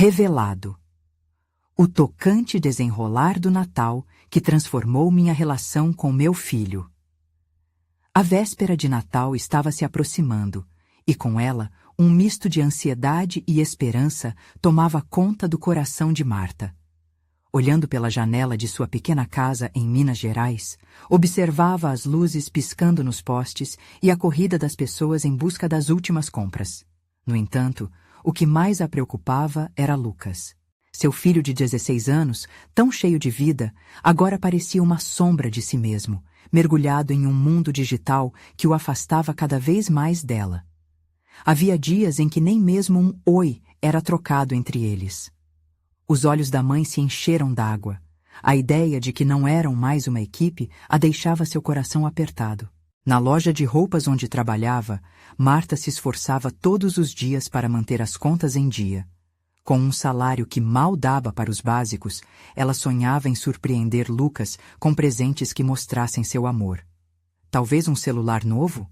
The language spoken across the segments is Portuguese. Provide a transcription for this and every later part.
Revelado. O tocante desenrolar do Natal que transformou minha relação com meu filho. A véspera de Natal estava se aproximando, e com ela um misto de ansiedade e esperança tomava conta do coração de Marta. Olhando pela janela de sua pequena casa em Minas Gerais, observava as luzes piscando nos postes e a corrida das pessoas em busca das últimas compras. No entanto, o que mais a preocupava era Lucas. Seu filho de 16 anos, tão cheio de vida, agora parecia uma sombra de si mesmo, mergulhado em um mundo digital que o afastava cada vez mais dela. Havia dias em que nem mesmo um oi era trocado entre eles. Os olhos da mãe se encheram d'água. A ideia de que não eram mais uma equipe a deixava seu coração apertado. Na loja de roupas onde trabalhava, Marta se esforçava todos os dias para manter as contas em dia. Com um salário que mal dava para os básicos, ela sonhava em surpreender Lucas com presentes que mostrassem seu amor. Talvez um celular novo?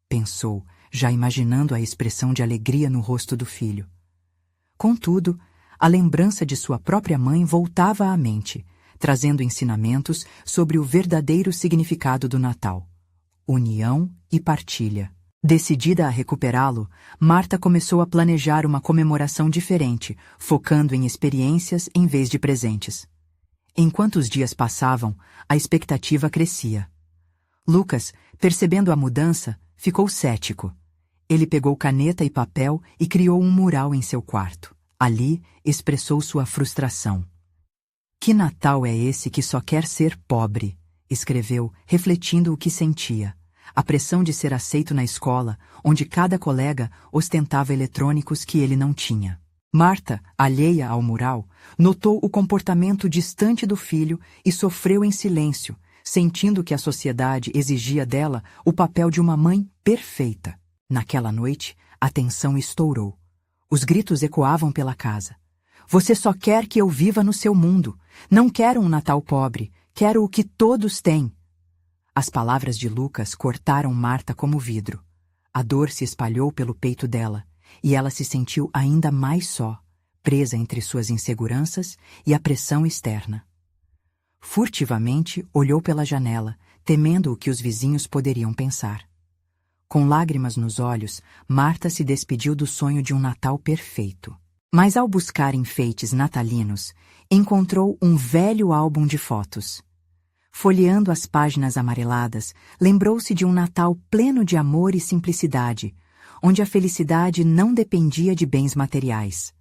Pensou, já imaginando a expressão de alegria no rosto do filho. Contudo, a lembrança de sua própria mãe voltava à mente, trazendo ensinamentos sobre o verdadeiro significado do Natal: união e partilha. Decidida a recuperá-lo, Marta começou a planejar uma comemoração diferente, focando em experiências em vez de presentes. Enquanto os dias passavam, a expectativa crescia. Lucas, percebendo a mudança, ficou cético. Ele pegou caneta e papel e criou um mural em seu quarto. Ali, expressou sua frustração. "Que Natal é esse que só quer ser pobre?", escreveu, refletindo o que sentia. A pressão de ser aceito na escola, onde cada colega ostentava eletrônicos que ele não tinha. Marta, alheia ao mural, notou o comportamento distante do filho e sofreu em silêncio, sentindo que a sociedade exigia dela o papel de uma mãe perfeita. Naquela noite, a tensão estourou. Os gritos ecoavam pela casa. "Você só quer que eu viva no seu mundo. Não quero um Natal pobre. Quero o que todos têm." As palavras de Lucas cortaram Marta como vidro. A dor se espalhou pelo peito dela, e ela se sentiu ainda mais só, presa entre suas inseguranças e a pressão externa. Furtivamente olhou pela janela, temendo o que os vizinhos poderiam pensar. Com lágrimas nos olhos, Marta se despediu do sonho de um Natal perfeito. Mas ao buscar enfeites natalinos, encontrou um velho álbum de fotos. Folheando as páginas amareladas, lembrou-se de um Natal pleno de amor e simplicidade, onde a felicidade não dependia de bens materiais.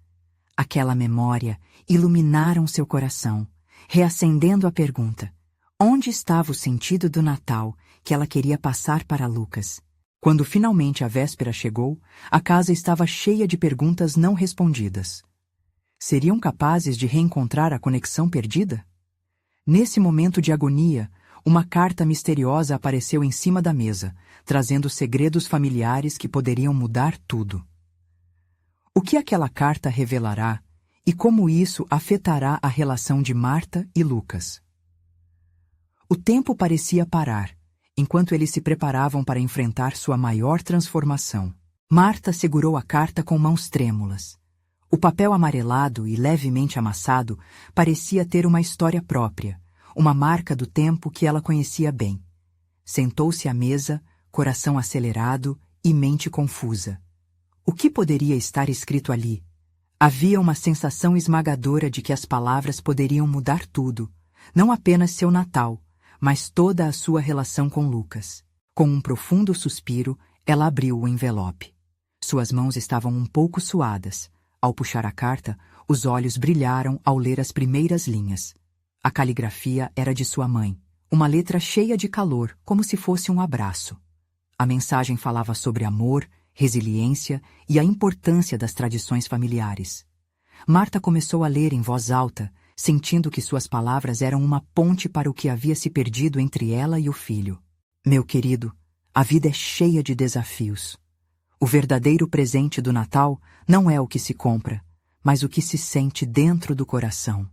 Aquela memória iluminaram seu coração, reacendendo a pergunta: onde estava o sentido do Natal que ela queria passar para Lucas? Quando finalmente a véspera chegou, a casa estava cheia de perguntas não respondidas. Seriam capazes de reencontrar a conexão perdida? Nesse momento de agonia, uma carta misteriosa apareceu em cima da mesa, trazendo segredos familiares que poderiam mudar tudo. O que aquela carta revelará e como isso afetará a relação de Marta e Lucas? O tempo parecia parar, enquanto eles se preparavam para enfrentar sua maior transformação. Marta segurou a carta com mãos trêmulas. O papel amarelado e levemente amassado parecia ter uma história própria, uma marca do tempo que ela conhecia bem. Sentou-se à mesa, coração acelerado e mente confusa. O que poderia estar escrito ali? Havia uma sensação esmagadora de que as palavras poderiam mudar tudo, não apenas seu Natal, mas toda a sua relação com Lucas. Com um profundo suspiro, ela abriu o envelope. Suas mãos estavam um pouco suadas. Ao puxar a carta, os olhos brilharam ao ler as primeiras linhas. A caligrafia era de sua mãe, uma letra cheia de calor, como se fosse um abraço. A mensagem falava sobre amor, resiliência e a importância das tradições familiares. Marta começou a ler em voz alta, sentindo que suas palavras eram uma ponte para o que havia se perdido entre ela e o filho. "Meu querido, a vida é cheia de desafios. O verdadeiro presente do Natal não é o que se compra, mas o que se sente dentro do coração."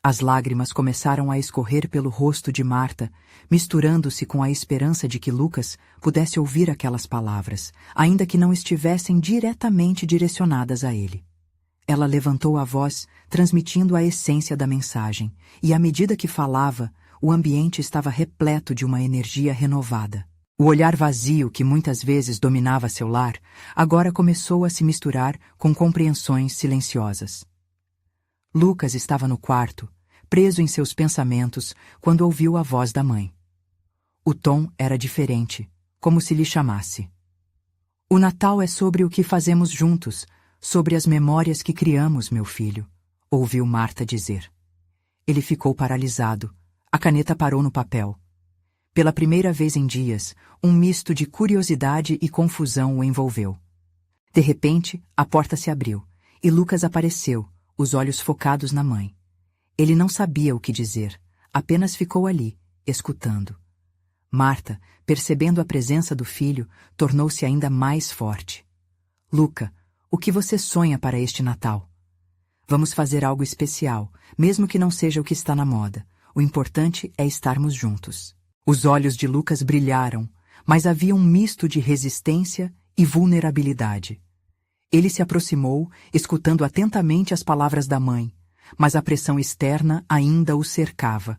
As lágrimas começaram a escorrer pelo rosto de Marta, misturando-se com a esperança de que Lucas pudesse ouvir aquelas palavras, ainda que não estivessem diretamente direcionadas a ele. Ela levantou a voz, transmitindo a essência da mensagem, e à medida que falava, o ambiente estava repleto de uma energia renovada. O olhar vazio que muitas vezes dominava seu lar, agora começou a se misturar com compreensões silenciosas. Lucas estava no quarto, preso em seus pensamentos, quando ouviu a voz da mãe. O tom era diferente, como se lhe chamasse. O Natal é sobre o que fazemos juntos, sobre as memórias que criamos, meu filho, ouviu Marta dizer. Ele ficou paralisado. A caneta parou no papel. Pela primeira vez em dias, um misto de curiosidade e confusão o envolveu. De repente, a porta se abriu, e Lucas apareceu, os olhos focados na mãe. Ele não sabia o que dizer, apenas ficou ali, escutando. Marta, percebendo a presença do filho, tornou-se ainda mais forte. Luca, o que você sonha para este Natal? Vamos fazer algo especial, mesmo que não seja o que está na moda. O importante é estarmos juntos. Os olhos de Lucas brilharam, mas havia um misto de resistência e vulnerabilidade. Ele se aproximou, escutando atentamente as palavras da mãe, mas a pressão externa ainda o cercava.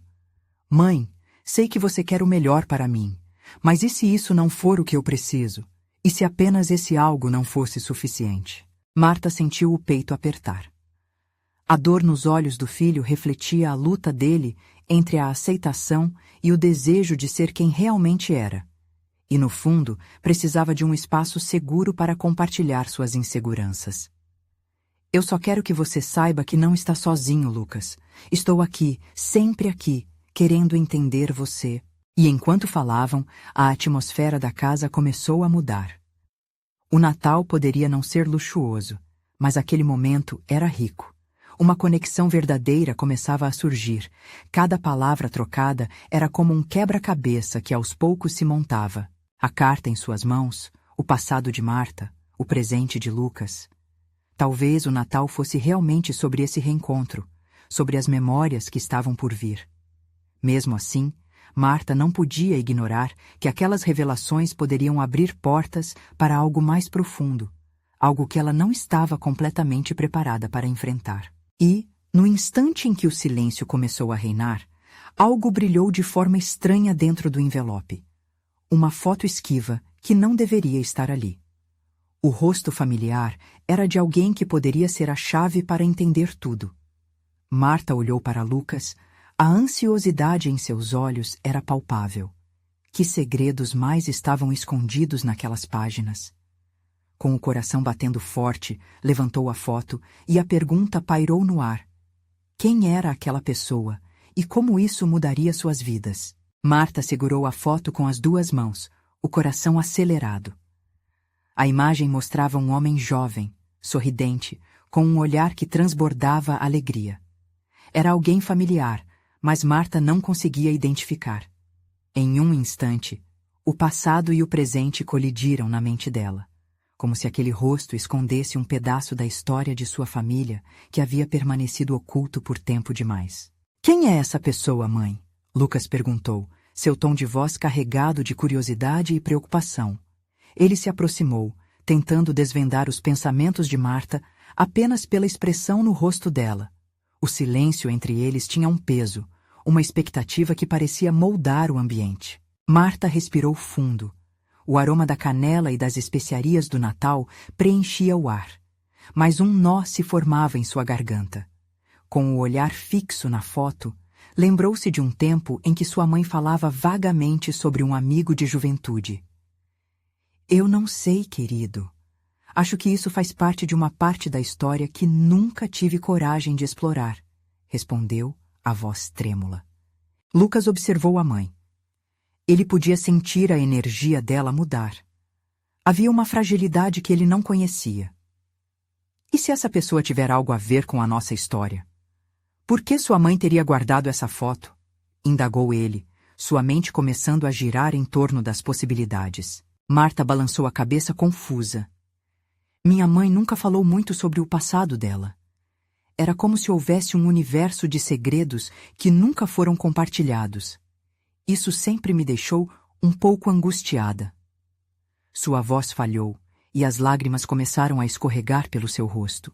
Mãe, sei que você quer o melhor para mim, mas e se isso não for o que eu preciso? E se apenas esse algo não fosse suficiente? Marta sentiu o peito apertar. A dor nos olhos do filho refletia a luta dele entre a aceitação e o desejo de ser quem realmente era. E, no fundo, precisava de um espaço seguro para compartilhar suas inseguranças. Eu só quero que você saiba que não está sozinho, Lucas. Estou aqui, sempre aqui, querendo entender você. E enquanto falavam, a atmosfera da casa começou a mudar. O Natal poderia não ser luxuoso, mas aquele momento era rico. Uma conexão verdadeira começava a surgir. Cada palavra trocada era como um quebra-cabeça que aos poucos se montava. A carta em suas mãos, o passado de Marta, o presente de Lucas. Talvez o Natal fosse realmente sobre esse reencontro, sobre as memórias que estavam por vir. Mesmo assim, Marta não podia ignorar que aquelas revelações poderiam abrir portas para algo mais profundo, algo que ela não estava completamente preparada para enfrentar. E, no instante em que o silêncio começou a reinar, algo brilhou de forma estranha dentro do envelope. Uma foto esquiva que não deveria estar ali. O rosto familiar era de alguém que poderia ser a chave para entender tudo. Marta olhou para Lucas. A ansiosidade em seus olhos era palpável. Que segredos mais estavam escondidos naquelas páginas? Com o coração batendo forte, levantou a foto e a pergunta pairou no ar. Quem era aquela pessoa e como isso mudaria suas vidas? Marta segurou a foto com as duas mãos, o coração acelerado. A imagem mostrava um homem jovem, sorridente, com um olhar que transbordava alegria. Era alguém familiar, mas Marta não conseguia identificar. Em um instante, o passado e o presente colidiram na mente dela, como se aquele rosto escondesse um pedaço da história de sua família que havia permanecido oculto por tempo demais. Quem é essa pessoa, mãe? Lucas perguntou, seu tom de voz carregado de curiosidade e preocupação. Ele se aproximou, tentando desvendar os pensamentos de Marta apenas pela expressão no rosto dela. O silêncio entre eles tinha um peso, uma expectativa que parecia moldar o ambiente. Marta respirou fundo. O aroma da canela e das especiarias do Natal preenchia o ar. Mas um nó se formava em sua garganta. Com o olhar fixo na foto, lembrou-se de um tempo em que sua mãe falava vagamente sobre um amigo de juventude. Eu não sei, querido. Acho que isso faz parte de uma parte da história que nunca tive coragem de explorar, respondeu a voz trêmula. Lucas observou a mãe. Ele podia sentir a energia dela mudar. Havia uma fragilidade que ele não conhecia. E se essa pessoa tiver algo a ver com a nossa história? Por que sua mãe teria guardado essa foto? Indagou ele, sua mente começando a girar em torno das possibilidades. Marta balançou a cabeça confusa. Minha mãe nunca falou muito sobre o passado dela. Era como se houvesse um universo de segredos que nunca foram compartilhados. Isso sempre me deixou um pouco angustiada. Sua voz falhou e as lágrimas começaram a escorregar pelo seu rosto.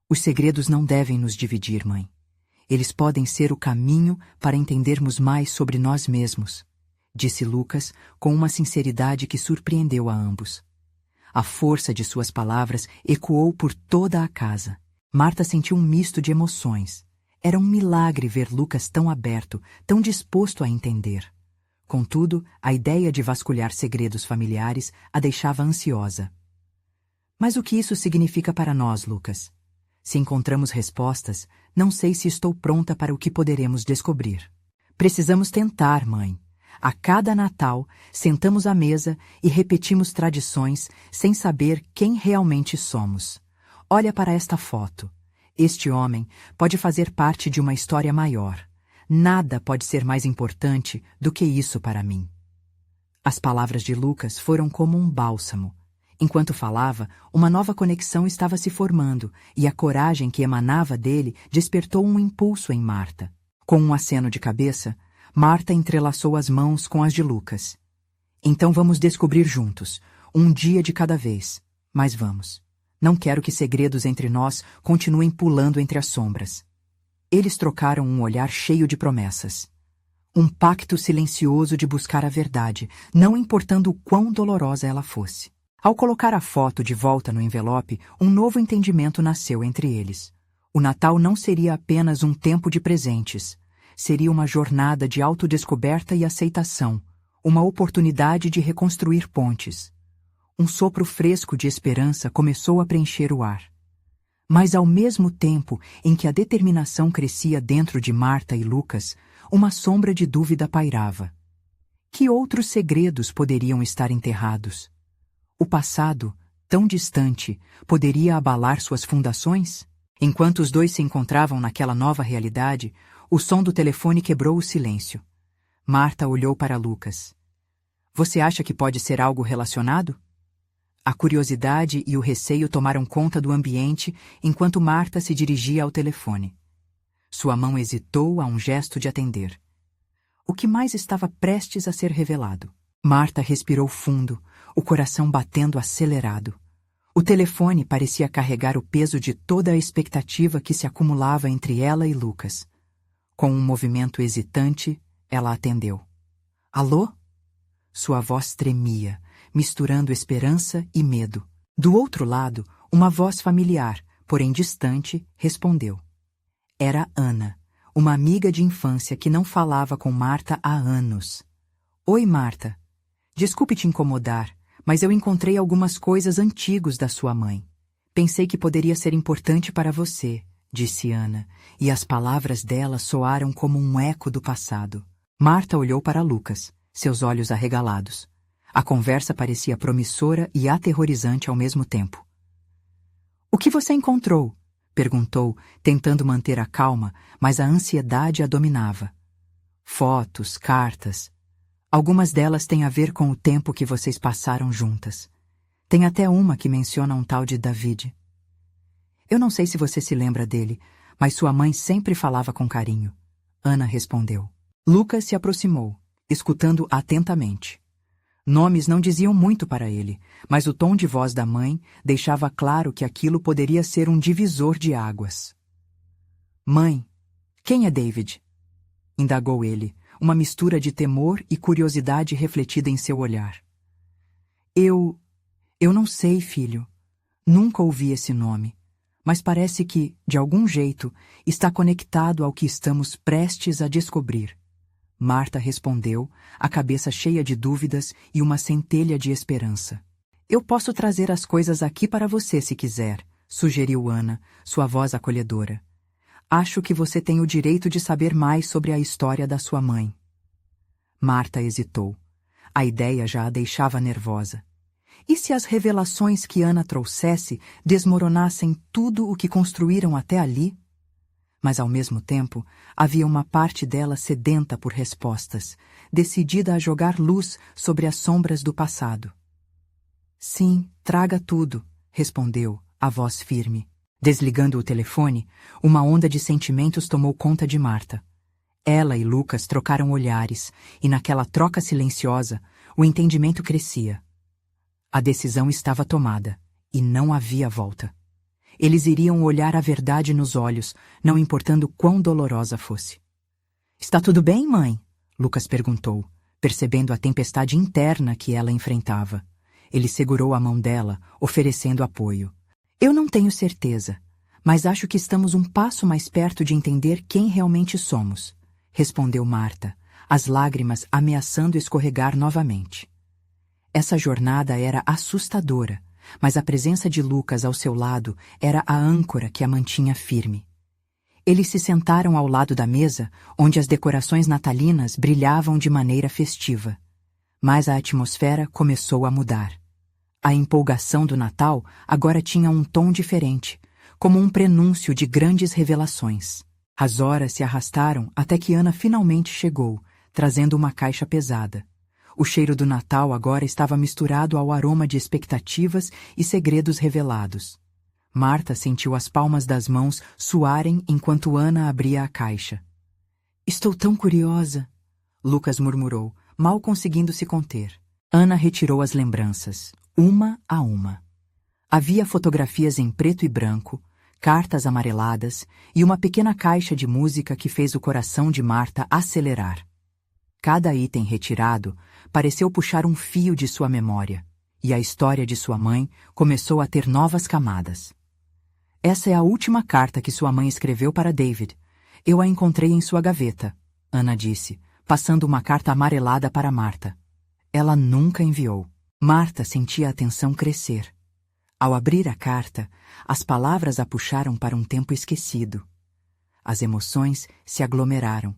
Os segredos não devem nos dividir, mãe. Eles podem ser o caminho para entendermos mais sobre nós mesmos, disse Lucas com uma sinceridade que surpreendeu a ambos. A força de suas palavras ecoou por toda a casa. Marta sentiu um misto de emoções. Era um milagre ver Lucas tão aberto, tão disposto a entender. Contudo, a ideia de vasculhar segredos familiares a deixava ansiosa. Mas o que isso significa para nós, Lucas? Se encontramos respostas, não sei se estou pronta para o que poderemos descobrir. Precisamos tentar, mãe. A cada Natal, sentamos à mesa e repetimos tradições sem saber quem realmente somos. Olha para esta foto. Este homem pode fazer parte de uma história maior. Nada pode ser mais importante do que isso para mim. As palavras de Lucas foram como um bálsamo. Enquanto falava, uma nova conexão estava se formando e a coragem que emanava dele despertou um impulso em Marta. Com um aceno de cabeça, Marta entrelaçou as mãos com as de Lucas. Então vamos descobrir juntos, um dia de cada vez. Mas vamos. Não quero que segredos entre nós continuem pulando entre as sombras. Eles trocaram um olhar cheio de promessas. Um pacto silencioso de buscar a verdade, não importando o quão dolorosa ela fosse. Ao colocar a foto de volta no envelope, um novo entendimento nasceu entre eles. O Natal não seria apenas um tempo de presentes. Seria uma jornada de autodescoberta e aceitação, uma oportunidade de reconstruir pontes. Um sopro fresco de esperança começou a preencher o ar. Mas ao mesmo tempo em que a determinação crescia dentro de Marta e Lucas, uma sombra de dúvida pairava. Que outros segredos poderiam estar enterrados? O passado, tão distante, poderia abalar suas fundações? Enquanto os dois se encontravam naquela nova realidade, o som do telefone quebrou o silêncio. Marta olhou para Lucas. Você acha que pode ser algo relacionado? A curiosidade e o receio tomaram conta do ambiente enquanto Marta se dirigia ao telefone. Sua mão hesitou a um gesto de atender. O que mais estava prestes a ser revelado? Marta respirou fundo, o coração batendo acelerado. O telefone parecia carregar o peso de toda a expectativa que se acumulava entre ela e Lucas. Com um movimento hesitante, ela atendeu. Alô? Sua voz tremia, misturando esperança e medo. Do outro lado, uma voz familiar, porém distante, respondeu. Era Ana, uma amiga de infância que não falava com Marta há anos. Oi, Marta. Desculpe te incomodar, mas eu encontrei algumas coisas antigas da sua mãe. Pensei que poderia ser importante para você, disse Ana, e as palavras dela soaram como um eco do passado. Marta olhou para Lucas, seus olhos arregalados. A conversa parecia promissora e aterrorizante ao mesmo tempo. O que você encontrou? Perguntou, tentando manter a calma, mas a ansiedade a dominava. Fotos, cartas. Algumas delas têm a ver com o tempo que vocês passaram juntas. Tem até uma que menciona um tal de David. Eu não sei se você se lembra dele, mas sua mãe sempre falava com carinho. Ana respondeu. Lucas se aproximou, escutando atentamente. Nomes não diziam muito para ele, mas o tom de voz da mãe deixava claro que aquilo poderia ser um divisor de águas. Mãe, quem é David? Indagou ele, uma mistura de temor e curiosidade refletida em seu olhar. Eu não sei, filho. Nunca ouvi esse nome, mas parece que, de algum jeito, está conectado ao que estamos prestes a descobrir. Marta respondeu, a cabeça cheia de dúvidas e uma centelha de esperança. Eu posso trazer as coisas aqui para você se quiser, sugeriu Ana, sua voz acolhedora. Acho que você tem o direito de saber mais sobre a história da sua mãe. Marta hesitou. A ideia já a deixava nervosa. E se as revelações que Ana trouxesse desmoronassem tudo o que construíram até ali? Mas, ao mesmo tempo, havia uma parte dela sedenta por respostas, decidida a jogar luz sobre as sombras do passado. Sim, traga tudo, respondeu, a voz firme. Desligando o telefone, uma onda de sentimentos tomou conta de Marta. Ela e Lucas trocaram olhares, e naquela troca silenciosa, o entendimento crescia. A decisão estava tomada, e não havia volta. Eles iriam olhar a verdade nos olhos, não importando quão dolorosa fosse. Está tudo bem, mãe? Lucas perguntou, percebendo a tempestade interna que ela enfrentava. Ele segurou a mão dela, oferecendo apoio. Eu não tenho certeza, mas acho que estamos um passo mais perto de entender quem realmente somos, respondeu Marta, as lágrimas ameaçando escorregar novamente. Essa jornada era assustadora, mas a presença de Lucas ao seu lado era a âncora que a mantinha firme. Eles se sentaram ao lado da mesa, onde as decorações natalinas brilhavam de maneira festiva. Mas a atmosfera começou a mudar. A empolgação do Natal agora tinha um tom diferente, como um prenúncio de grandes revelações. As horas se arrastaram até que Ana finalmente chegou, trazendo uma caixa pesada. O cheiro do Natal agora estava misturado ao aroma de expectativas e segredos revelados. Marta sentiu as palmas das mãos suarem enquanto Ana abria a caixa. Estou tão curiosa, Lucas murmurou, mal conseguindo se conter. Ana retirou as lembranças, uma a uma. Havia fotografias em preto e branco, cartas amareladas e uma pequena caixa de música que fez o coração de Marta acelerar. Cada item retirado pareceu puxar um fio de sua memória, e a história de sua mãe começou a ter novas camadas. Essa é a última carta que sua mãe escreveu para David. Eu a encontrei em sua gaveta, Ana disse, passando uma carta amarelada para Marta. Ela nunca enviou. Marta sentia a tensão crescer. Ao abrir a carta, as palavras a puxaram para um tempo esquecido. As emoções se aglomeraram,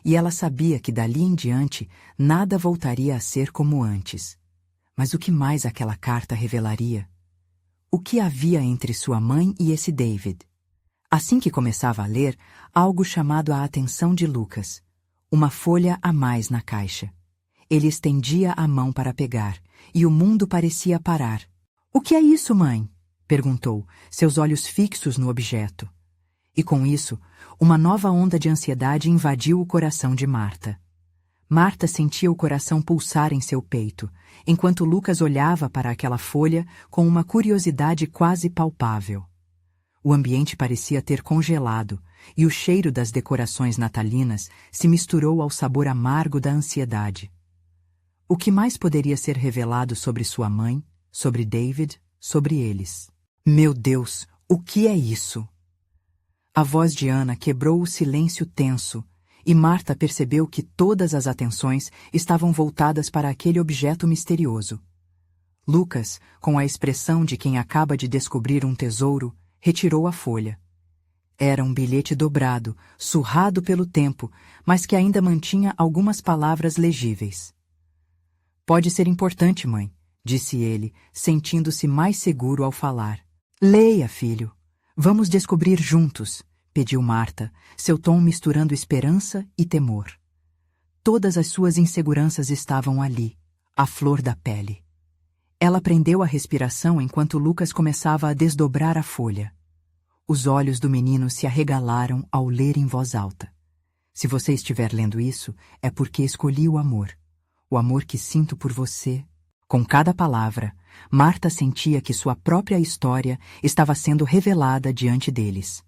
e ela sabia que dali em diante nada voltaria a ser como antes. Mas o que mais aquela carta revelaria? O que havia entre sua mãe e esse David? Assim que começava a ler, algo chamado a atenção de Lucas. Uma folha a mais na caixa. Ele estendia a mão para pegar, e o mundo parecia parar. — O que é isso, mãe? Perguntou, seus olhos fixos no objeto. E com isso, uma nova onda de ansiedade invadiu o coração de Marta. Marta sentia o coração pulsar em seu peito, enquanto Lucas olhava para aquela folha com uma curiosidade quase palpável. O ambiente parecia ter congelado, e o cheiro das decorações natalinas se misturou ao sabor amargo da ansiedade. O que mais poderia ser revelado sobre sua mãe, sobre David, sobre eles? Meu Deus, o que é isso? A voz de Ana quebrou o silêncio tenso, e Marta percebeu que todas as atenções estavam voltadas para aquele objeto misterioso. Lucas, com a expressão de quem acaba de descobrir um tesouro, retirou a folha. Era um bilhete dobrado, surrado pelo tempo, mas que ainda mantinha algumas palavras legíveis. Pode ser importante, mãe, disse ele, sentindo-se mais seguro ao falar. Leia, filho. Vamos descobrir juntos, pediu Marta, seu tom misturando esperança e temor. Todas as suas inseguranças estavam ali, à flor da pele. Ela prendeu a respiração enquanto Lucas começava a desdobrar a folha. Os olhos do menino se arregalaram ao ler em voz alta. Se você estiver lendo isso, é porque escolhi o amor que sinto por você. Com cada palavra, Marta sentia que sua própria história estava sendo revelada diante deles.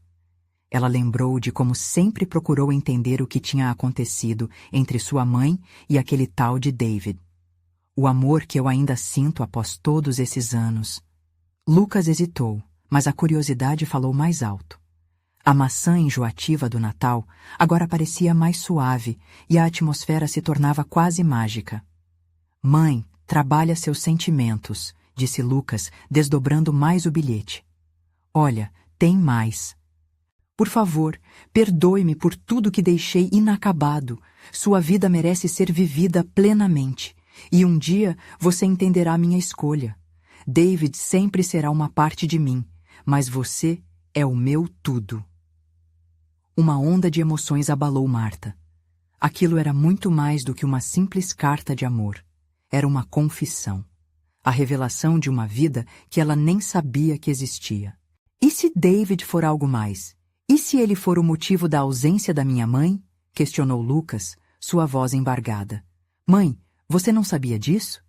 Ela lembrou de como sempre procurou entender o que tinha acontecido entre sua mãe e aquele tal de David. O amor que eu ainda sinto após todos esses anos. Lucas hesitou, mas a curiosidade falou mais alto. A maçã enjoativa do Natal agora parecia mais suave e a atmosfera se tornava quase mágica. Mãe, trabalha seus sentimentos, disse Lucas, desdobrando mais o bilhete. Olha, tem mais. Por favor, perdoe-me por tudo que deixei inacabado. Sua vida merece ser vivida plenamente. E um dia você entenderá minha escolha. David sempre será uma parte de mim, mas você é o meu tudo. Uma onda de emoções abalou Marta. Aquilo era muito mais do que uma simples carta de amor. Era uma confissão. A revelação de uma vida que ela nem sabia que existia. E se David for algo mais? E se ele for o motivo da ausência da minha mãe? Questionou Lucas, sua voz embargada. Mãe, você não sabia disso?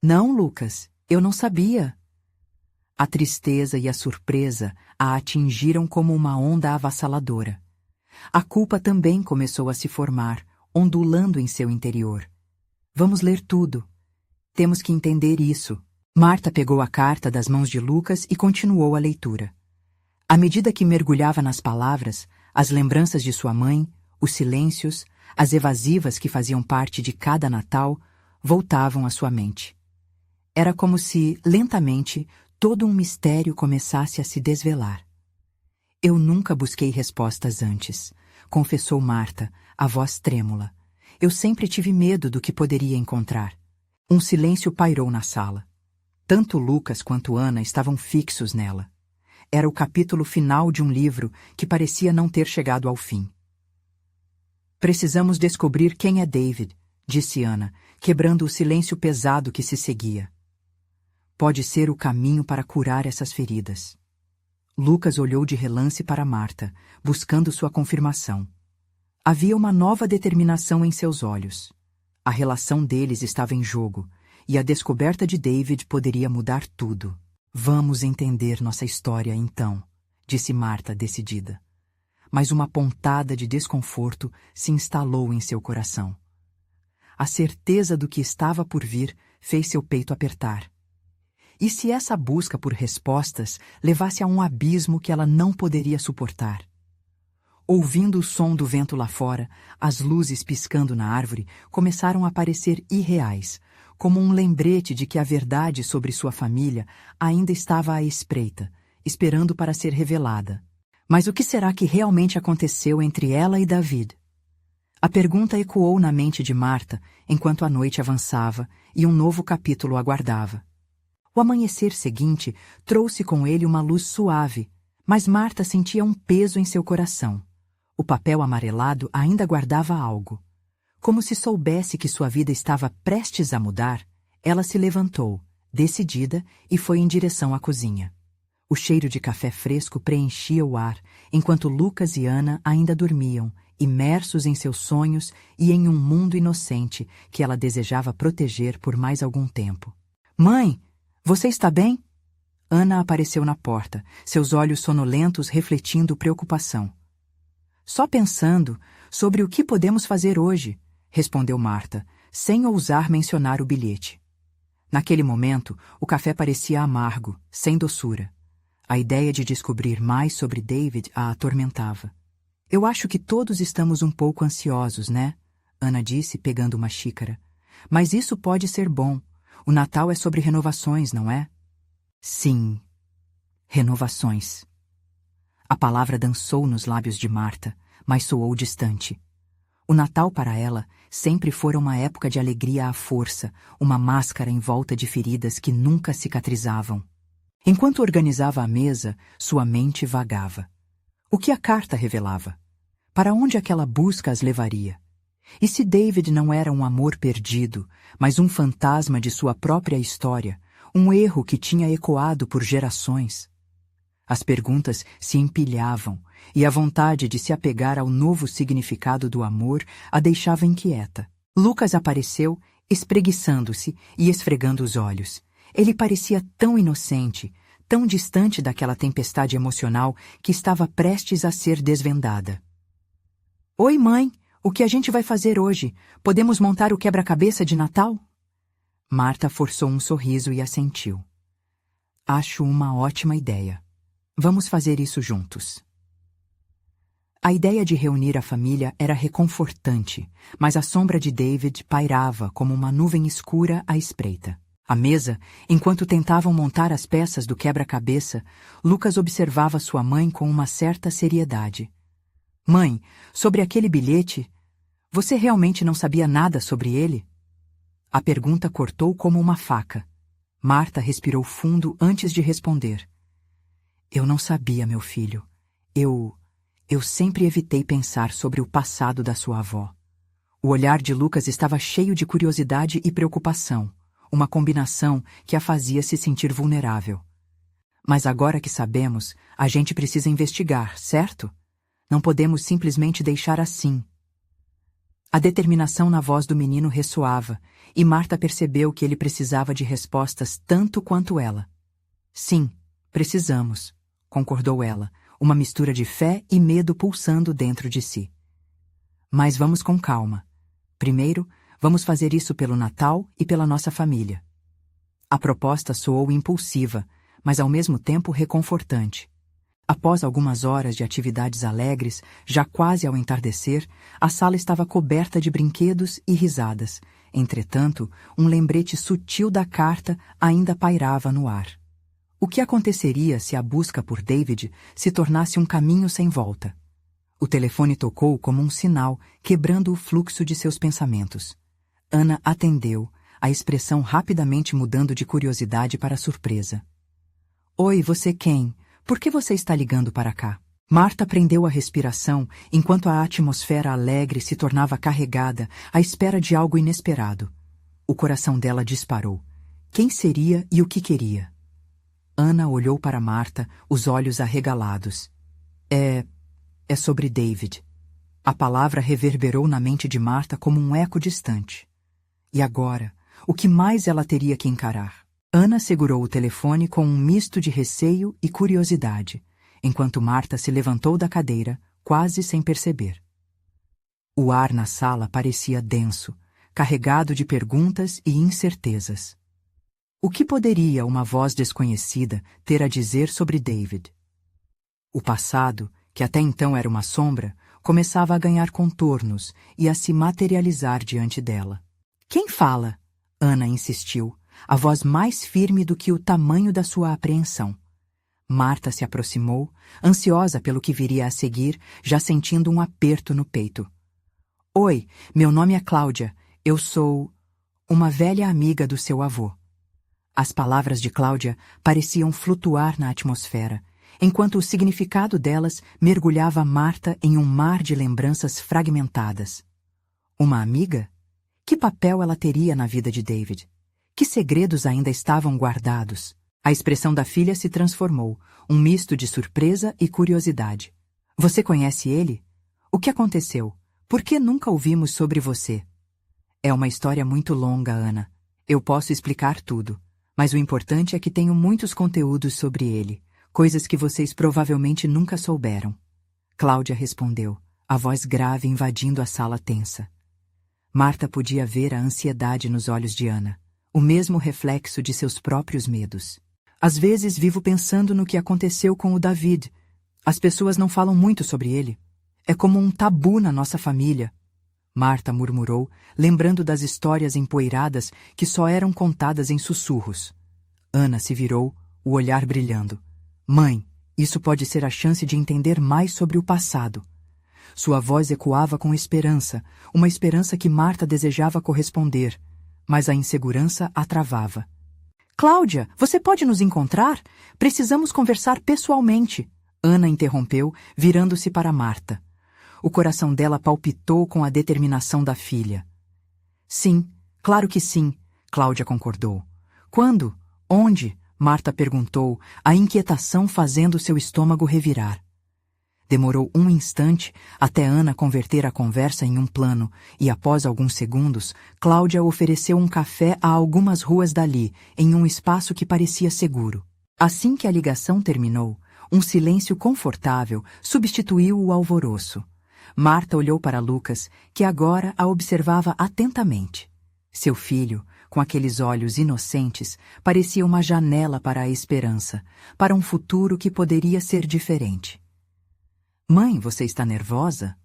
Não, Lucas, eu não sabia. A tristeza e a surpresa a atingiram como uma onda avassaladora. A culpa também começou a se formar, ondulando em seu interior. Vamos ler tudo. Temos que entender isso. Marta pegou a carta das mãos de Lucas e continuou a leitura. À medida que mergulhava nas palavras, as lembranças de sua mãe, os silêncios, as evasivas que faziam parte de cada Natal, voltavam à sua mente. Era como se, lentamente, todo um mistério começasse a se desvelar. Eu nunca busquei respostas antes, confessou Marta, a voz trêmula. Eu sempre tive medo do que poderia encontrar. Um silêncio pairou na sala. Tanto Lucas quanto Ana estavam fixos nela. Era o capítulo final de um livro que parecia não ter chegado ao fim. Precisamos descobrir quem é David, disse Ana, quebrando o silêncio pesado que se seguia. Pode ser o caminho para curar essas feridas. Lucas olhou de relance para Marta, buscando sua confirmação. Havia uma nova determinação em seus olhos. A relação deles estava em jogo, e a descoberta de David poderia mudar tudo. Vamos entender nossa história então, disse Marta, decidida. Mas uma pontada de desconforto se instalou em seu coração. A certeza do que estava por vir fez seu peito apertar. E se essa busca por respostas levasse a um abismo que ela não poderia suportar? Ouvindo o som do vento lá fora, as luzes piscando na árvore começaram a parecer irreais, como um lembrete de que a verdade sobre sua família ainda estava à espreita, esperando para ser revelada. Mas o que será que realmente aconteceu entre ela e David? A pergunta ecoou na mente de Marta enquanto a noite avançava e um novo capítulo aguardava. O amanhecer seguinte trouxe com ele uma luz suave, mas Marta sentia um peso em seu coração. O papel amarelado ainda guardava algo. Como se soubesse que sua vida estava prestes a mudar, ela se levantou, decidida, e foi em direção à cozinha. O cheiro de café fresco preenchia o ar, enquanto Lucas e Ana ainda dormiam, imersos em seus sonhos e em um mundo inocente que ela desejava proteger por mais algum tempo. Mãe! Você está bem? Ana apareceu na porta, seus olhos sonolentos refletindo preocupação. Só pensando sobre o que podemos fazer hoje, respondeu Marta, sem ousar mencionar o bilhete. Naquele momento, o café parecia amargo, sem doçura. A ideia de descobrir mais sobre David a atormentava. Eu acho que todos estamos um pouco ansiosos, né? Ana disse, pegando uma xícara. Mas isso pode ser bom. O Natal é sobre renovações, não é? Sim, renovações. A palavra dançou nos lábios de Marta, mas soou distante. O Natal para ela sempre fora uma época de alegria à força, uma máscara em volta de feridas que nunca cicatrizavam. Enquanto organizava a mesa, sua mente vagava. O que a carta revelava? Para onde aquela busca as levaria? E se David não era um amor perdido, mas um fantasma de sua própria história, um erro que tinha ecoado por gerações? As perguntas se empilhavam, e a vontade de se apegar ao novo significado do amor a deixava inquieta. Lucas apareceu, espreguiçando-se e esfregando os olhos. Ele parecia tão inocente, tão distante daquela tempestade emocional que estava prestes a ser desvendada. Oi, mãe! O que a gente vai fazer hoje? Podemos montar o quebra-cabeça de Natal? Marta forçou um sorriso e assentiu. Acho uma ótima ideia. Vamos fazer isso juntos. A ideia de reunir a família era reconfortante, mas a sombra de David pairava como uma nuvem escura à espreita. À mesa, enquanto tentavam montar as peças do quebra-cabeça, Lucas observava sua mãe com uma certa seriedade. Mãe, sobre aquele bilhete, você realmente não sabia nada sobre ele? A pergunta cortou como uma faca. Marta respirou fundo antes de responder. Eu não sabia, meu filho. Eu sempre evitei pensar sobre o passado da sua avó. O olhar de Lucas estava cheio de curiosidade e preocupação, uma combinação que a fazia se sentir vulnerável. Mas agora que sabemos, a gente precisa investigar, certo? Não podemos simplesmente deixar assim. A determinação na voz do menino ressoava, e Marta percebeu que ele precisava de respostas tanto quanto ela. Sim, Precisamos, concordou ela, uma mistura de fé e medo pulsando dentro de si. Mas vamos com calma. Primeiro, vamos fazer isso pelo Natal e pela nossa família. A proposta soou impulsiva, mas ao mesmo tempo reconfortante. Após algumas horas de atividades alegres, já quase ao entardecer, a sala estava coberta de brinquedos e risadas. Entretanto, um lembrete sutil da carta ainda pairava no ar. O que aconteceria se a busca por David se tornasse um caminho sem volta? O telefone tocou como um sinal, quebrando o fluxo de seus pensamentos. Ana atendeu, a expressão rapidamente mudando de curiosidade para surpresa. Oi, você quem? Por que você está ligando para cá? Marta prendeu a respiração enquanto a atmosfera alegre se tornava carregada à espera de algo inesperado. O coração dela disparou. Quem seria e o que queria? Ana olhou para Marta, os olhos arregalados. É sobre David. A palavra reverberou na mente de Marta como um eco distante. E agora, o que mais ela teria que encarar? Ana segurou o telefone com um misto de receio e curiosidade, enquanto Marta se levantou da cadeira, quase sem perceber. O ar na sala parecia denso, carregado de perguntas e incertezas. O que poderia uma voz desconhecida ter a dizer sobre David? O passado, que até então era uma sombra, começava a ganhar contornos e a se materializar diante dela. Quem fala? Ana insistiu, a voz mais firme do que o tamanho da sua apreensão. Marta se aproximou, ansiosa pelo que viria a seguir, já sentindo um aperto no peito. Oi, meu nome é Cláudia. Eu sou uma velha amiga do seu avô. As palavras de Cláudia pareciam flutuar na atmosfera, enquanto o significado delas mergulhava Marta em um mar de lembranças fragmentadas. Uma amiga? Que papel ela teria na vida de David? Que segredos ainda estavam guardados? A expressão da filha se transformou, um misto de surpresa e curiosidade. Você conhece ele? O que aconteceu? Por que nunca ouvimos sobre você? É uma história muito longa, Ana. Eu posso explicar tudo, mas o importante é que tenho muitos conteúdos sobre ele, coisas que vocês provavelmente nunca souberam. Cláudia respondeu, a voz grave invadindo a sala tensa. Marta podia ver a ansiedade nos olhos de Ana, o mesmo reflexo de seus próprios medos. Às vezes vivo pensando no que aconteceu com o David. As pessoas não falam muito sobre ele. É como um tabu na nossa família. Marta murmurou, lembrando das histórias empoeiradas que só eram contadas em sussurros. Ana se virou, o olhar brilhando. Mãe, isso pode ser a chance de entender mais sobre o passado. Sua voz ecoava com esperança, uma esperança que Marta desejava corresponder, mas a insegurança a travava. Cláudia, você pode nos encontrar? Precisamos conversar pessoalmente. Ana interrompeu, virando-se para Marta. O coração dela palpitou com a determinação da filha. Sim, claro que sim, Cláudia concordou. Quando? Onde? Marta perguntou, a inquietação fazendo seu estômago revirar. Demorou um instante até Ana converter a conversa em um plano e, após alguns segundos, Cláudia ofereceu um café a algumas ruas dali, em um espaço que parecia seguro. Assim que a ligação terminou, um silêncio confortável substituiu o alvoroço. Marta olhou para Lucas, que agora a observava atentamente. Seu filho, com aqueles olhos inocentes, parecia uma janela para a esperança, para um futuro que poderia ser diferente. Mãe, você está nervosa?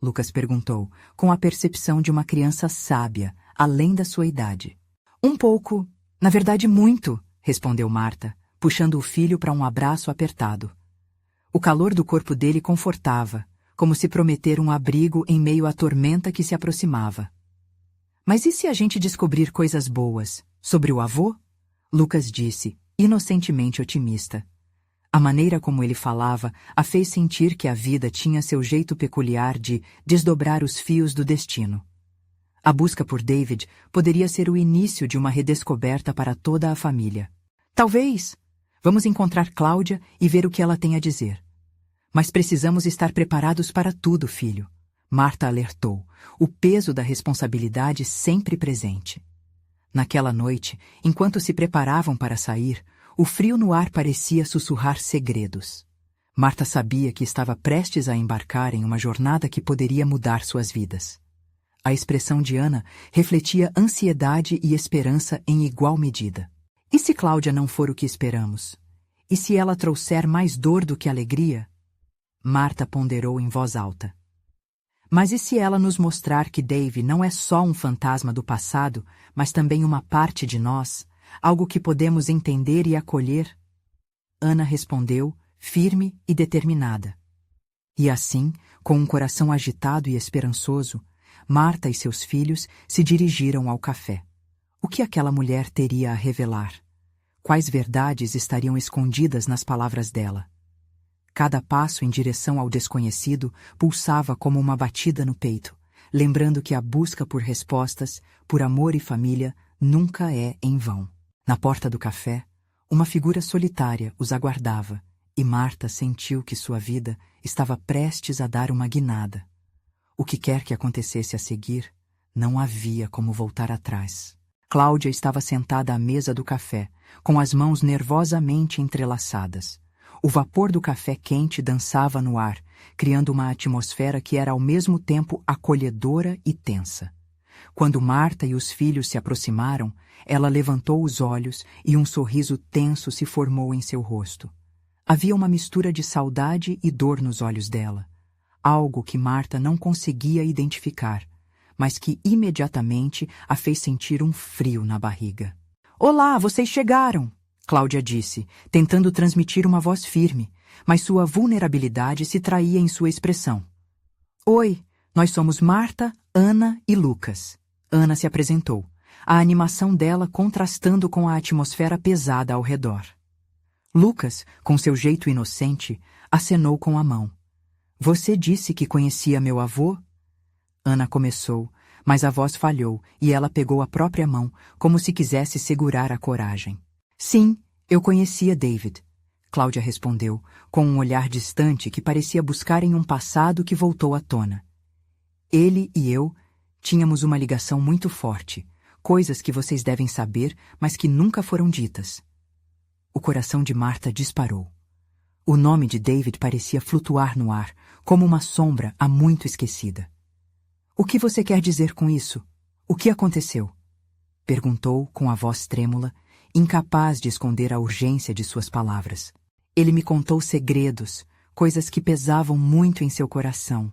Lucas perguntou, com a percepção de uma criança sábia, além da sua idade. Um pouco, na verdade muito, respondeu Marta, puxando o filho para um abraço apertado. O calor do corpo dele confortava, como se prometer um abrigo em meio à tormenta que se aproximava. Mas e se a gente descobrir coisas boas sobre o avô? Lucas disse, inocentemente otimista. A maneira como ele falava a fez sentir que a vida tinha seu jeito peculiar de desdobrar os fios do destino. A busca por David poderia ser o início de uma redescoberta para toda a família. Talvez. Vamos encontrar Cláudia e ver o que ela tem a dizer. Mas precisamos estar preparados para tudo, filho. Marta alertou, o peso da responsabilidade sempre presente. Naquela noite, enquanto se preparavam para sair, O frio no ar parecia sussurrar segredos. Marta sabia que estava prestes a embarcar em uma jornada que poderia mudar suas vidas. A expressão de Ana refletia ansiedade e esperança em igual medida. E se Cláudia não for o que esperamos? E se ela trouxer mais dor do que alegria? Marta ponderou em voz alta. Mas e se ela nos mostrar que Dave não é só um fantasma do passado, mas também uma parte de nós, algo que podemos entender e acolher? Ana respondeu, firme e determinada. E assim, com um coração agitado e esperançoso, Marta e seus filhos se dirigiram ao café. O que aquela mulher teria a revelar? Quais verdades estariam escondidas nas palavras dela? Cada passo em direção ao desconhecido pulsava como uma batida no peito, lembrando que a busca por respostas, por amor e família, nunca é em vão. Na porta do café, uma figura solitária os aguardava, e Marta sentiu que sua vida estava prestes a dar uma guinada. O que quer que acontecesse a seguir, não havia como voltar atrás. Cláudia estava sentada à mesa do café, com as mãos nervosamente entrelaçadas. O vapor do café quente dançava no ar, criando uma atmosfera que era ao mesmo tempo acolhedora e tensa. Quando Marta e os filhos se aproximaram, ela levantou os olhos e um sorriso tenso se formou em seu rosto. Havia uma mistura de saudade e dor nos olhos dela, algo que Marta não conseguia identificar, mas que imediatamente a fez sentir um frio na barriga. "Olá, vocês chegaram!" Cláudia disse, tentando transmitir uma voz firme, mas sua vulnerabilidade se traía em sua expressão. "Oi, nós somos Marta, Ana e Lucas." Ana se apresentou, a animação dela contrastando com a atmosfera pesada ao redor. Lucas, com seu jeito inocente, acenou com a mão. "Você disse que conhecia meu avô?" Ana começou, mas a voz falhou e ela pegou a própria mão, como se quisesse segurar a coragem. "Sim, eu conhecia David", Cláudia respondeu, com um olhar distante que parecia buscar em um passado que voltou à tona. "Ele e eu tínhamos uma ligação muito forte, coisas que vocês devem saber, mas que nunca foram ditas." O coração de Marta disparou. O nome de David parecia flutuar no ar, como uma sombra há muito esquecida. "O que você quer dizer com isso? O que aconteceu?" perguntou com a voz trêmula, incapaz de esconder a urgência de suas palavras. "Ele me contou segredos, coisas que pesavam muito em seu coração.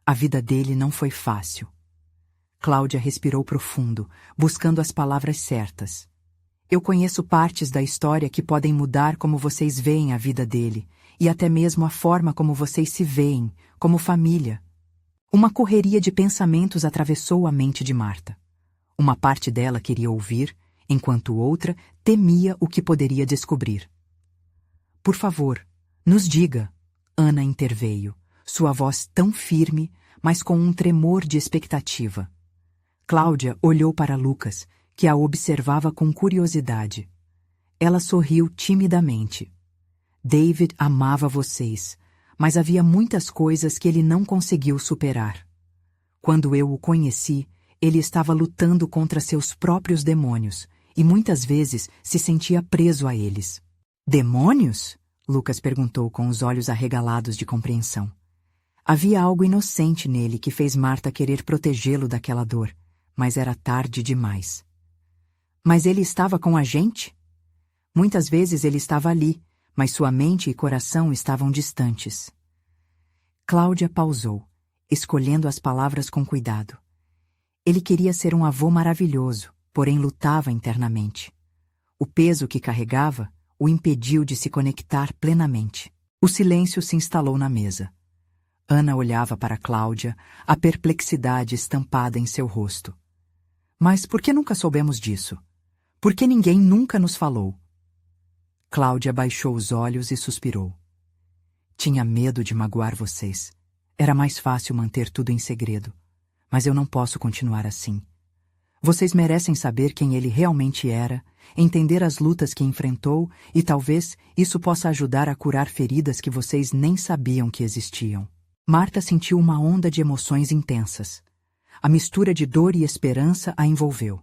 A vida dele não foi fácil." Cláudia respirou profundo, buscando as palavras certas. "Eu conheço partes da história que podem mudar como vocês veem a vida dele, e até mesmo a forma como vocês se veem, como família." Uma correria de pensamentos atravessou a mente de Marta. Uma parte dela queria ouvir, enquanto outra temia o que poderia descobrir. "Por favor, nos diga", Ana interveio, sua voz tão firme, mas com um tremor de expectativa. Cláudia olhou para Lucas, que a observava com curiosidade. Ela sorriu timidamente. "David amava vocês, mas havia muitas coisas que ele não conseguiu superar. Quando eu o conheci, ele estava lutando contra seus próprios demônios, e muitas vezes se sentia preso a eles." "Demônios?" Lucas perguntou com os olhos arregalados de compreensão. Havia algo inocente nele que fez Marta querer protegê-lo daquela dor, mas era tarde demais. "Mas ele estava com a gente?" "Muitas vezes ele estava ali, mas sua mente e coração estavam distantes." Cláudia pausou, escolhendo as palavras com cuidado. Ele queria ser um avô maravilhoso, porém lutava internamente. O peso que carregava o impediu de se conectar plenamente. O silêncio se instalou na mesa. Ana olhava para Cláudia, a perplexidade estampada em seu rosto. "Mas por que nunca soubemos disso? Por que ninguém nunca nos falou?" Cláudia baixou os olhos e suspirou. "Tinha medo de magoar vocês. Era mais fácil manter tudo em segredo. Mas eu não posso continuar assim. Vocês merecem saber quem ele realmente era, entender as lutas que enfrentou e talvez isso possa ajudar a curar feridas que vocês nem sabiam que existiam." Marta sentiu uma onda de emoções intensas. A mistura de dor e esperança a envolveu.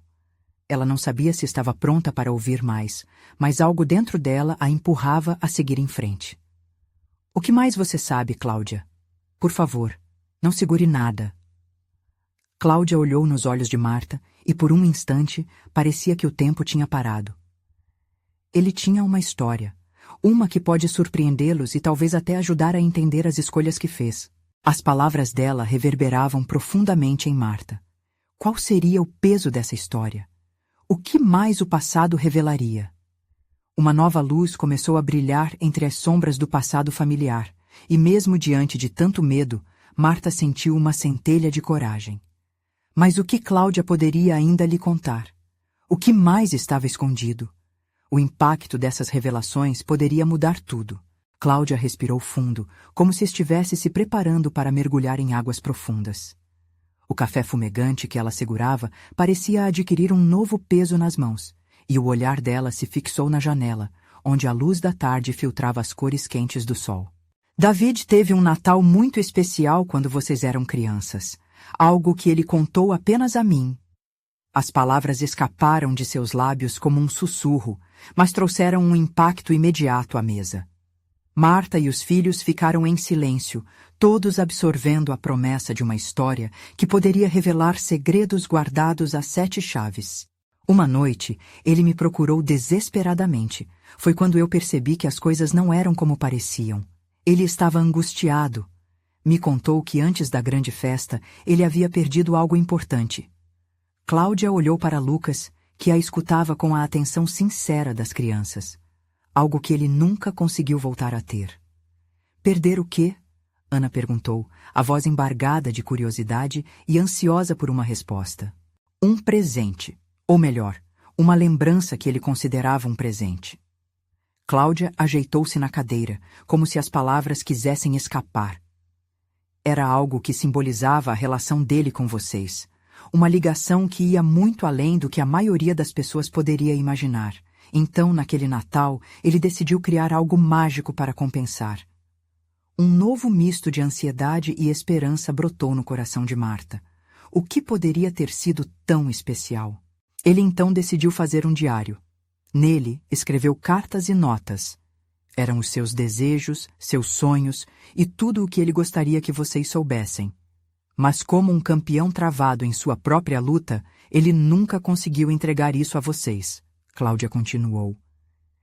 Ela não sabia se estava pronta para ouvir mais, mas algo dentro dela a empurrava a seguir em frente. O que mais você sabe, Cláudia? Por favor, não segure nada. Cláudia olhou nos olhos de Marta e por um instante parecia que o tempo tinha parado. Ele tinha uma história, uma que pode surpreendê-los e talvez até ajudar a entender as escolhas que fez. As palavras dela reverberavam profundamente em Marta. Qual seria o peso dessa história? O que mais o passado revelaria? Uma nova luz começou a brilhar entre as sombras do passado familiar, e mesmo diante de tanto medo, Marta sentiu uma centelha de coragem. Mas o que Cláudia poderia ainda lhe contar? O que mais estava escondido? O impacto dessas revelações poderia mudar tudo. Cláudia respirou fundo, como se estivesse se preparando para mergulhar em águas profundas. O café fumegante que ela segurava parecia adquirir um novo peso nas mãos, e o olhar dela se fixou na janela, onde a luz da tarde filtrava as cores quentes do sol. David teve um Natal muito especial quando vocês eram crianças, algo que ele contou apenas a mim. As palavras escaparam de seus lábios como um sussurro, mas trouxeram um impacto imediato à mesa. Marta e os filhos ficaram em silêncio, todos absorvendo a promessa de uma história que poderia revelar segredos guardados a 7 chaves. Uma noite, ele me procurou desesperadamente. Foi quando eu percebi que as coisas não eram como pareciam. Ele estava angustiado. Me contou que antes da grande festa, ele havia perdido algo importante. Cláudia olhou para Lucas, que a escutava com a atenção sincera das crianças. Algo que ele nunca conseguiu voltar a ter. Perder o quê? Ana perguntou, a voz embargada de curiosidade e ansiosa por uma resposta. Um presente, ou melhor, uma lembrança que ele considerava um presente. Cláudia ajeitou-se na cadeira, como se as palavras quisessem escapar. Era algo que simbolizava a relação dele com vocês. Uma ligação que ia muito além do que a maioria das pessoas poderia imaginar. Então, naquele Natal, ele decidiu criar algo mágico para compensar. Um novo misto de ansiedade e esperança brotou no coração de Marta. O que poderia ter sido tão especial? Ele então decidiu fazer um diário. Nele, escreveu cartas e notas. Eram os seus desejos, seus sonhos e tudo o que ele gostaria que vocês soubessem. Mas como um campeão travado em sua própria luta, ele nunca conseguiu entregar isso a vocês. Cláudia continuou.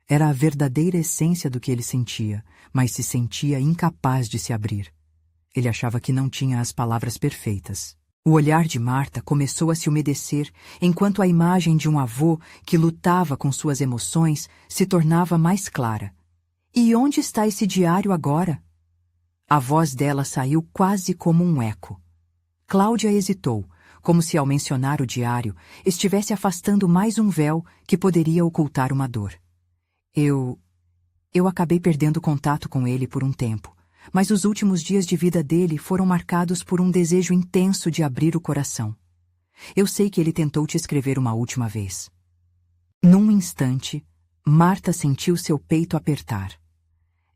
Era a verdadeira essência do que ele sentia, mas se sentia incapaz de se abrir. Ele achava que não tinha as palavras perfeitas. O olhar de Marta começou a se umedecer, enquanto a imagem de um avô que lutava com suas emoções se tornava mais clara. E onde está esse diário agora? A voz dela saiu quase como um eco. Cláudia hesitou, como se ao mencionar o diário estivesse afastando mais um véu que poderia ocultar uma dor. Eu acabei perdendo contato com ele por um tempo, mas os últimos dias de vida dele foram marcados por um desejo intenso de abrir o coração. Eu sei que ele tentou te escrever uma última vez. Num instante, Marta sentiu seu peito apertar.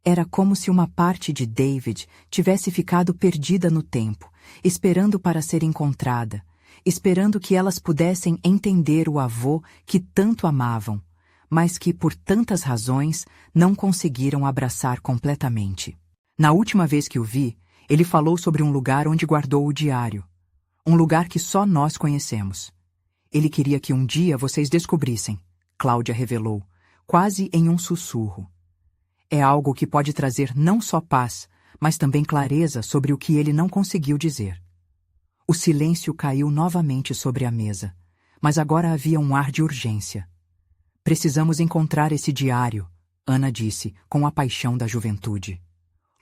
Era como se uma parte de David tivesse ficado perdida no tempo, esperando para ser encontrada, esperando que elas pudessem entender o avô que tanto amavam, mas que, por tantas razões, não conseguiram abraçar completamente. Na última vez que o vi, ele falou sobre um lugar onde guardou o diário. Um lugar que só nós conhecemos. Ele queria que um dia vocês descobrissem, Cláudia revelou, quase em um sussurro. É algo que pode trazer não só paz, mas também clareza sobre o que ele não conseguiu dizer. O silêncio caiu novamente sobre a mesa, mas agora havia um ar de urgência. Precisamos encontrar esse diário, Ana disse, com a paixão da juventude.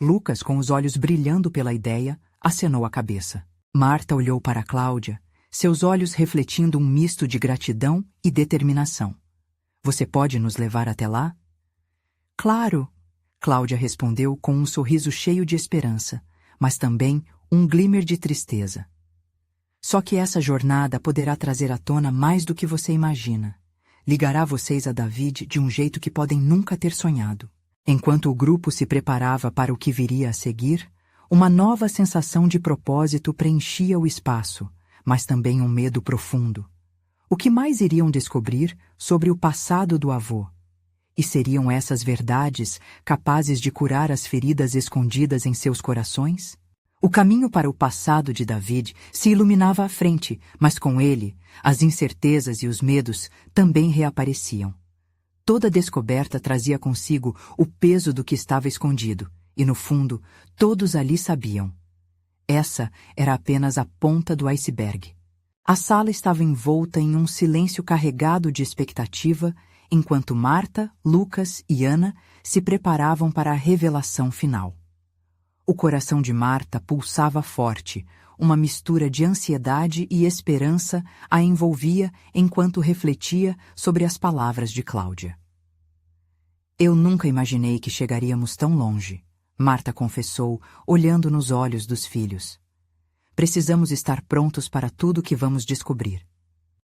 Lucas, com os olhos brilhando pela ideia, acenou a cabeça. Marta olhou para Cláudia, seus olhos refletindo um misto de gratidão e determinação. Você pode nos levar até lá? Claro, Cláudia respondeu com um sorriso cheio de esperança, mas também um glimmer de tristeza. Só que essa jornada poderá trazer à tona mais do que você imagina. Ligará vocês a David de um jeito que podem nunca ter sonhado. Enquanto o grupo se preparava para o que viria a seguir, uma nova sensação de propósito preenchia o espaço, mas também um medo profundo. O que mais iriam descobrir sobre o passado do avô? E seriam essas verdades capazes de curar as feridas escondidas em seus corações? O caminho para o passado de David se iluminava à frente, mas com ele, as incertezas e os medos também reapareciam. Toda descoberta trazia consigo o peso do que estava escondido, e no fundo, todos ali sabiam. Essa era apenas a ponta do iceberg. A sala estava envolta em um silêncio carregado de expectativa, enquanto Marta, Lucas e Ana se preparavam para a revelação final. O coração de Marta pulsava forte, uma mistura de ansiedade e esperança a envolvia enquanto refletia sobre as palavras de Cláudia. Eu nunca imaginei que chegaríamos tão longe, Marta confessou, olhando nos olhos dos filhos. Precisamos estar prontos para tudo o que vamos descobrir.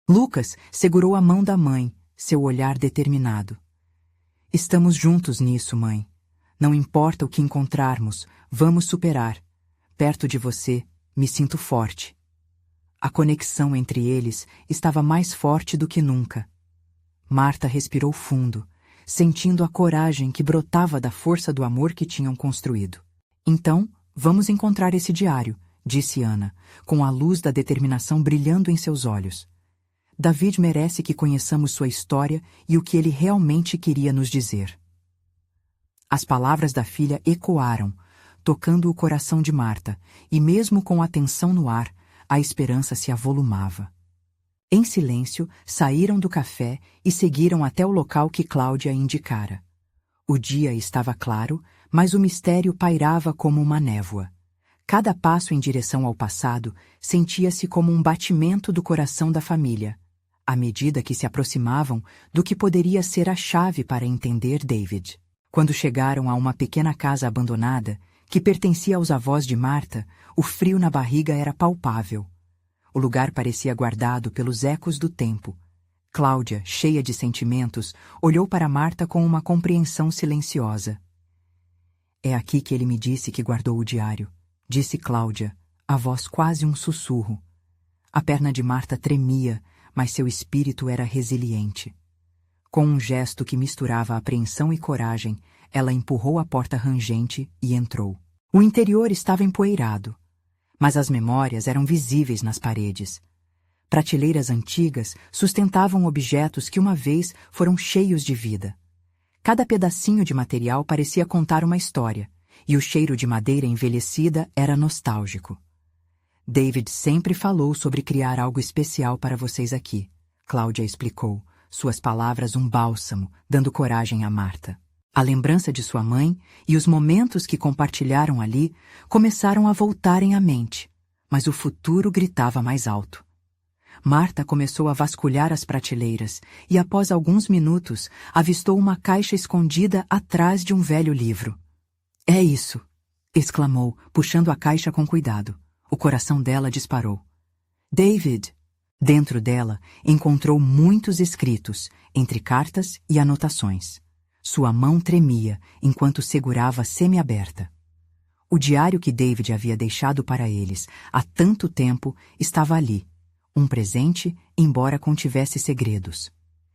Lucas segurou a mão da mãe, seu olhar determinado. Estamos juntos nisso, mãe. Não importa o que encontrarmos, vamos superar. Perto de você, me sinto forte. A conexão entre eles estava mais forte do que nunca. Marta respirou fundo, sentindo a coragem que brotava da força do amor que tinham construído. Então, vamos encontrar esse diário, disse Ana, com a luz da determinação brilhando em seus olhos. David merece que conheçamos sua história e o que ele realmente queria nos dizer. As palavras da filha ecoaram, tocando o coração de Marta, e mesmo com a tensão no ar, a esperança se avolumava. Em silêncio, saíram do café e seguiram até o local que Cláudia indicara. O dia estava claro, mas o mistério pairava como uma névoa. Cada passo em direção ao passado sentia-se como um batimento do coração da família, à medida que se aproximavam do que poderia ser a chave para entender David. Quando chegaram a uma pequena casa abandonada, que pertencia aos avós de Marta, o frio na barriga era palpável. O lugar parecia guardado pelos ecos do tempo. Cláudia, cheia de sentimentos, olhou para Marta com uma compreensão silenciosa. É aqui que ele me disse que guardou o diário, disse Cláudia, a voz quase um sussurro. A perna de Marta tremia, mas seu espírito era resiliente. Com um gesto que misturava apreensão e coragem, ela empurrou a porta rangente e entrou. O interior estava empoeirado, mas as memórias eram visíveis nas paredes. Prateleiras antigas sustentavam objetos que uma vez foram cheios de vida. Cada pedacinho de material parecia contar uma história, e o cheiro de madeira envelhecida era nostálgico. David sempre falou sobre criar algo especial para vocês aqui, Cláudia explicou, suas palavras um bálsamo, dando coragem a Marta. A lembrança de sua mãe e os momentos que compartilharam ali começaram a voltarem à mente, mas o futuro gritava mais alto. Marta começou a vasculhar as prateleiras e, após alguns minutos, avistou uma caixa escondida atrás de um velho livro. É isso! Exclamou, puxando a caixa com cuidado. O coração dela disparou. David! Dentro dela, encontrou muitos escritos, entre cartas e anotações. Sua mão tremia enquanto segurava semi-aberta. O diário que David havia deixado para eles há tanto tempo estava ali, um presente, embora contivesse segredos.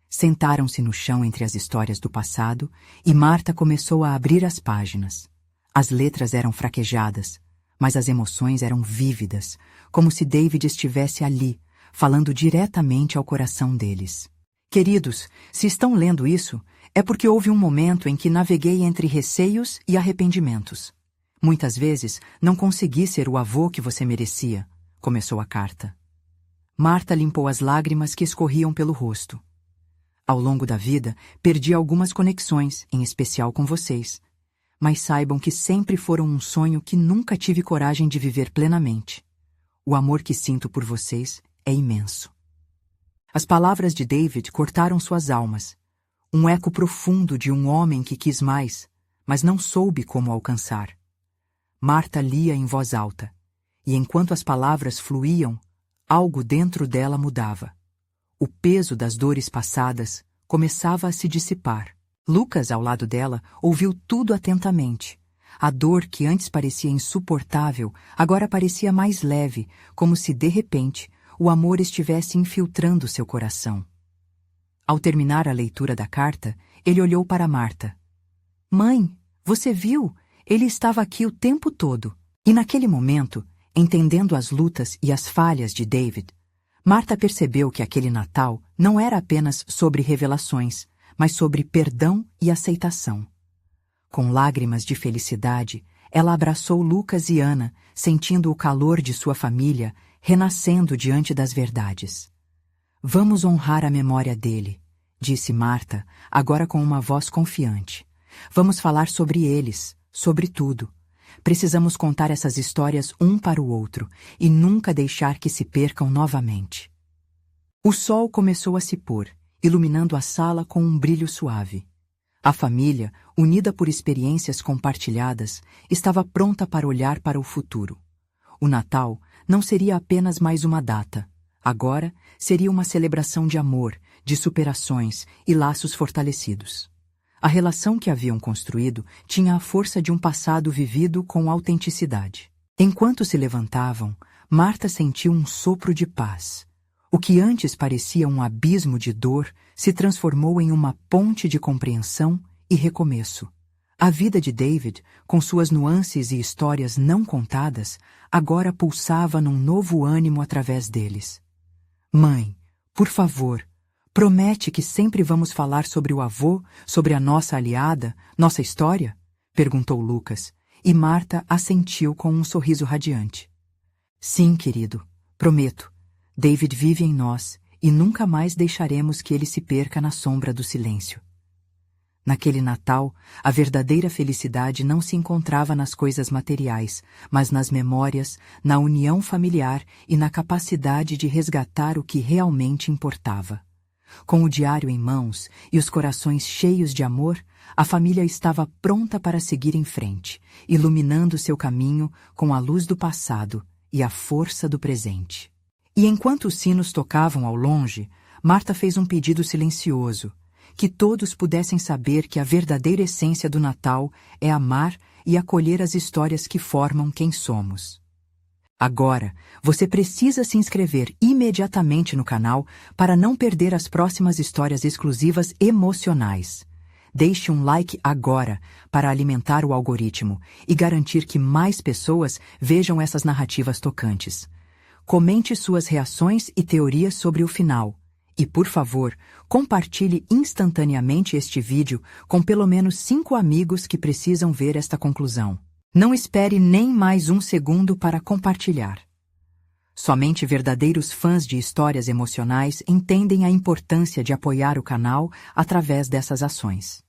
Sentaram-se no chão entre as histórias do passado e Marta começou a abrir as páginas. As letras eram fraquejadas, mas as emoções eram vívidas, como se David estivesse ali, falando diretamente ao coração deles. Queridos, se estão lendo isso, é porque houve um momento em que naveguei entre receios e arrependimentos. Muitas vezes não consegui ser o avô que você merecia, começou a carta. Marta limpou as lágrimas que escorriam pelo rosto. Ao longo da vida, perdi algumas conexões, em especial com vocês. Mas saibam que sempre foram um sonho que nunca tive coragem de viver plenamente. O amor que sinto por vocês é imenso. As palavras de David cortaram suas almas. Um eco profundo de um homem que quis mais, mas não soube como alcançar. Marta lia em voz alta, e enquanto as palavras fluíam, algo dentro dela mudava. O peso das dores passadas começava a se dissipar. Lucas, ao lado dela, ouviu tudo atentamente. A dor que antes parecia insuportável, agora parecia mais leve, como se, de repente, o amor estivesse infiltrando seu coração. Ao terminar a leitura da carta, ele olhou para Marta. Mãe, você viu? Ele estava aqui o tempo todo. E naquele momento, entendendo as lutas e as falhas de David, Marta percebeu que aquele Natal não era apenas sobre revelações, mas sobre perdão e aceitação. Com lágrimas de felicidade, ela abraçou Lucas e Ana, sentindo o calor de sua família renascendo diante das verdades. Vamos honrar a memória dele, disse Marta, agora com uma voz confiante. Vamos falar sobre eles, sobre tudo. Precisamos contar essas histórias um para o outro e nunca deixar que se percam novamente. O sol começou a se pôr, iluminando a sala com um brilho suave. A família, unida por experiências compartilhadas, estava pronta para olhar para o futuro. O Natal não seria apenas mais uma data. Agora seria uma celebração de amor, de superações e laços fortalecidos. A relação que haviam construído tinha a força de um passado vivido com autenticidade. Enquanto se levantavam, Marta sentiu um sopro de paz. O que antes parecia um abismo de dor se transformou em uma ponte de compreensão e recomeço. A vida de David, com suas nuances e histórias não contadas, agora pulsava num novo ânimo através deles. Mãe, por favor, promete que sempre vamos falar sobre o avô, sobre a nossa aliada, nossa história? Perguntou Lucas, e Marta assentiu com um sorriso radiante. Sim, querido, prometo. David vive em nós e nunca mais deixaremos que ele se perca na sombra do silêncio. Naquele Natal, a verdadeira felicidade não se encontrava nas coisas materiais, mas nas memórias, na união familiar e na capacidade de resgatar o que realmente importava. Com o diário em mãos e os corações cheios de amor, a família estava pronta para seguir em frente, iluminando seu caminho com a luz do passado e a força do presente. E enquanto os sinos tocavam ao longe, Marta fez um pedido silencioso, que todos pudessem saber que a verdadeira essência do Natal é amar e acolher as histórias que formam quem somos. Agora, você precisa se inscrever imediatamente no canal para não perder as próximas histórias exclusivas emocionais. Deixe um like agora para alimentar o algoritmo e garantir que mais pessoas vejam essas narrativas tocantes. Comente suas reações e teorias sobre o final. E, por favor, compartilhe instantaneamente este vídeo com pelo menos 5 amigos que precisam ver esta conclusão. Não espere nem mais um segundo para compartilhar. Somente verdadeiros fãs de histórias emocionais entendem a importância de apoiar o canal através dessas ações.